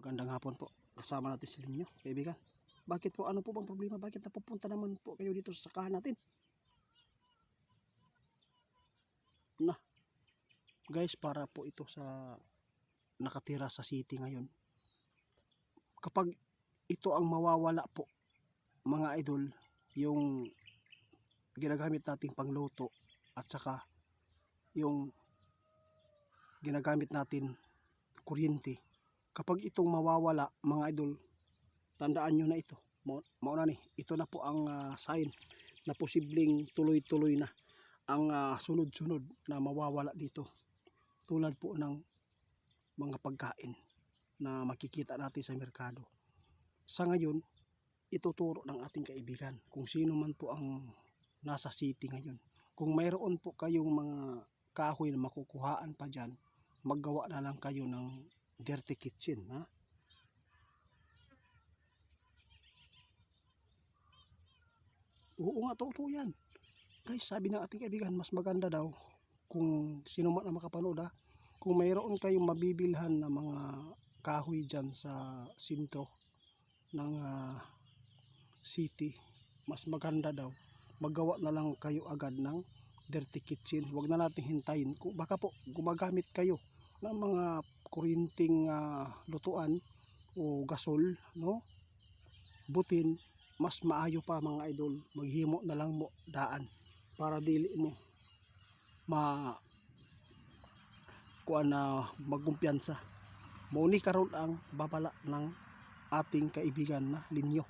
Magandang hapon po. Kasama natin si Linyo, kaibigan. Bakit po? Ano po bang problema? Bakit napupunta naman po kayo dito sa sakahan natin? Na, guys, para po ito sa nakatira sa city ngayon. Kapag ito ang mawawala po, mga idol, yung ginagamit nating pangluto at saka yung ginagamit natin kuryente. Kapag itong mawawala, mga idol, tandaan nyo na ito. Mauna ni, ito na po ang sign na posibleng tuloy-tuloy na ang sunod-sunod na mawawala dito. Tulad po ng mga pagkain na makikita natin sa merkado. Sa ngayon, ituturo ng ating kaibigan kung sino man po ang nasa city ngayon. Kung mayroon po kayong mga kahoy na makukuhaan pa dyan, maggawa na lang kayo ng dirty kitchen, ha? Oo nga, totoo yan. Guys, sabi ng ating kaibigan, mas maganda daw kung sino man ang makapanood, ha? Kung mayroon kayong mabibilhan na mga kahoy dyan sa sentro ng city, mas maganda daw maggawa na lang kayo agad ng dirty kitchen. Huwag na natin hintayin. Kung baka po gumagamit kayo ng mga kuryenteng lutuan o gasol, no? Butin, mas maayo pa mga idol, maghimo na lang mo daan para dili mo kuan na magkumpiyansa. Mauni karon ang babala ng ating kaibigan na Linyo.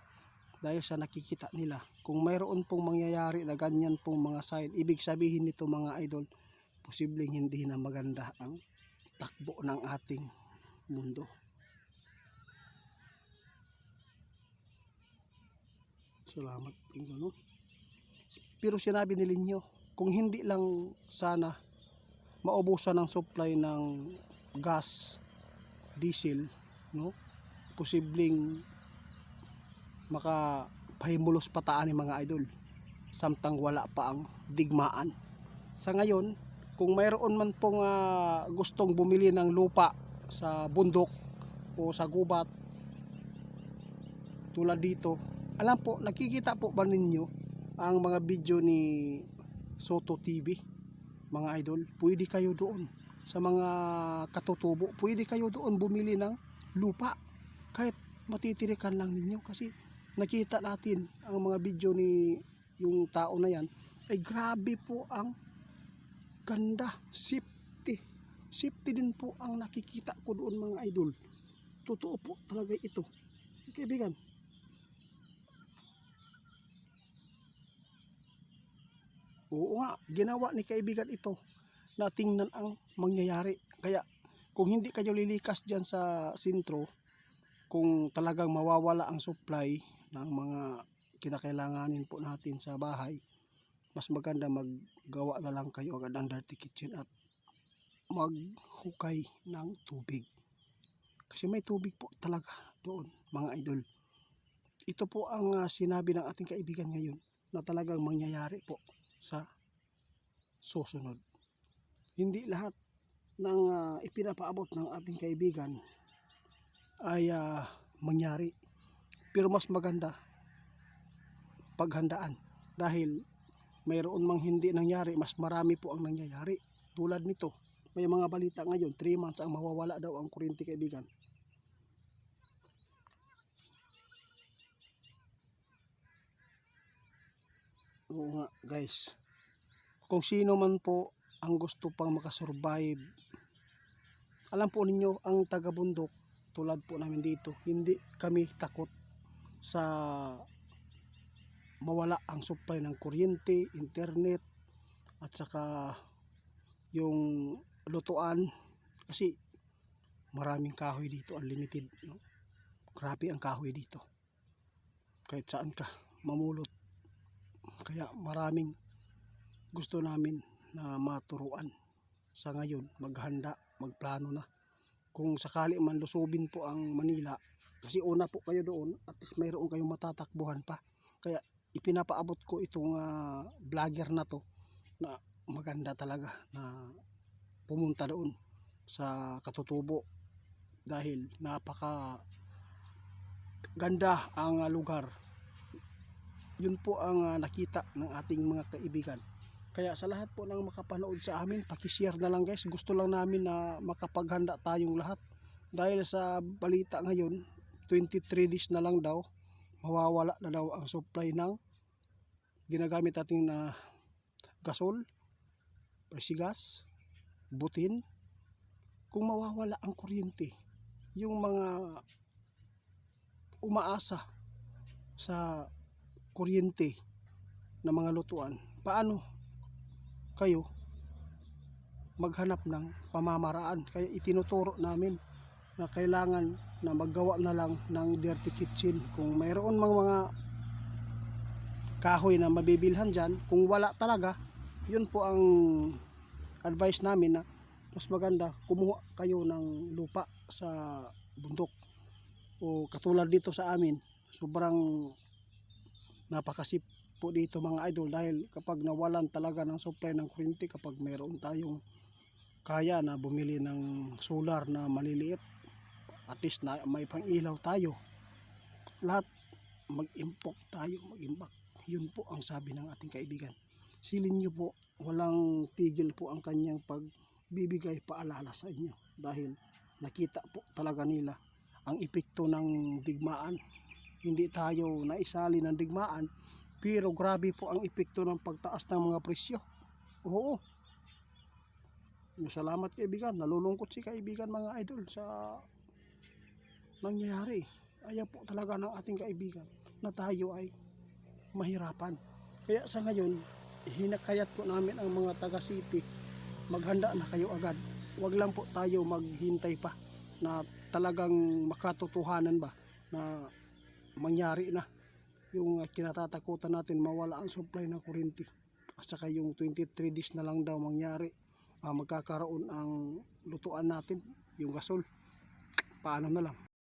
Dahil sa nakikita nila, kung mayroon pong mangyayari na ganyan pong mga sign, ibig sabihin nito mga idol, posibleng hindi na maganda ang takbo ng ating mundo. Salamat po, no? Pero sinabi ni Linyo, kung hindi lang sana maubusan ng supply ng gas, diesel, no? Posibleng makapahimulos pataan ni mga idol samtang wala pa ang digmaan. Sa ngayon, kung mayroon man pong gustong bumili ng lupa sa bundok o sa gubat tulad dito, alam po, nakikita po ba ninyo ang mga video ni Soto TV, mga idol? Pwede kayo doon sa mga katutubo, pwede kayo doon bumili ng lupa kahit matitirikan lang ninyo. Kasi nakita natin ang mga video ni yung tao na yan, ay grabe po ang ganda, safety din po ang nakikita ko doon mga idol. Totoo po talaga ito, kaibigan. Oo nga, ginawa ni kaibigan ito na tingnan ang mangyayari. Kaya kung hindi kayo lilikas dyan sa sentro, kung talagang mawawala ang supply ng mga kinakailanganin po natin sa bahay, mas maganda maggawa na lang kayo agad ng dirty kitchen at maghukay ng tubig. Kasi may tubig po talaga doon, mga idol. Ito po ang sinabi ng ating kaibigan ngayon na talagang mangyayari po sa susunod. Hindi lahat ng ipinapaabot ng ating kaibigan ay mangyari. Pero mas maganda paghandaan dahil mayroon mang hindi nangyari, mas marami po ang nangyayari. Tulad nito, may mga balita ngayon, 3 months ang mawawala daw ang kuryente, kaibigan. Oo nga guys, kung sino man po ang gusto pang makasurvive, alam po ninyo, ang taga-bundok tulad po namin dito, hindi kami takot sa mawala ang supply ng kuryente, internet at saka yung lutuan. Kasi maraming kahoy dito, unlimited, no? Grabe ang kahoy dito, kahit saan ka mamulot. Kaya maraming gusto namin na maturuan sa ngayon, maghanda, magplano na. Kung sakali man lusubin po ang Manila, kasi una po kayo doon, at least mayroon kayong matatakbuhan pa. Kaya ipinapaabot ko itong vlogger na to, na maganda talaga na pumunta doon sa katutubo dahil napaka ganda ang lugar. Yun po ang nakita ng ating mga kaibigan. Kaya sa lahat po ng makapanood sa amin, paki-share na lang guys. Gusto lang namin na makapaghanda tayong lahat. Dahil sa balita ngayon, 23 days na lang daw, mawawala na daw ang supply ng ginagamit natin na gasol, presigas, butin. Kung mawawala ang kuryente, yung mga umaasa sa kuryente na mga lutuan, paano kayo maghanap ng pamamaraan? Kaya itinuturo namin na kailangan na maggawa na lang ng dirty kitchen. Kung mayroon mga kahoy na mabibilhan dyan, kung wala talaga, yun po ang advice namin, na mas maganda kumuha kayo ng lupa sa bundok, o katulad dito sa amin, sobrang napakasip po dito mga idol, dahil kapag nawalan talaga ng supply ng kuryente, kapag mayroon tayong kaya na bumili ng solar na maliliit, at least na may pang ilaw tayo, lahat mag-imbak tayo, mag-imbak. Yun po ang sabi ng ating kaibigan. Silin nyo po, walang tigil po ang kanyang pagbibigay paalala sa inyo, dahil nakita po talaga nila ang epekto ng digmaan. Hindi tayo naisali ng digmaan, pero grabe po ang epekto ng pagtaas ng mga presyo. Oo. Salamat kaibigan, nalulungkot si kaibigan mga idol sa nangyayari. Ayaw po talaga ng ating kaibigan na tayo ay mahirapan. Kaya sa ngayon, hinakayat po namin ang mga taga city, maghanda na kayo agad. Huwag lang po tayo maghintay pa na talagang makatotohanan ba na mangyari na yung kinatatakutan natin, mawala ang supply ng kuryente, at saka yung 23 days na lang daw mangyari, magkakaroon ang lutuan natin, yung gasol. Paano na lang.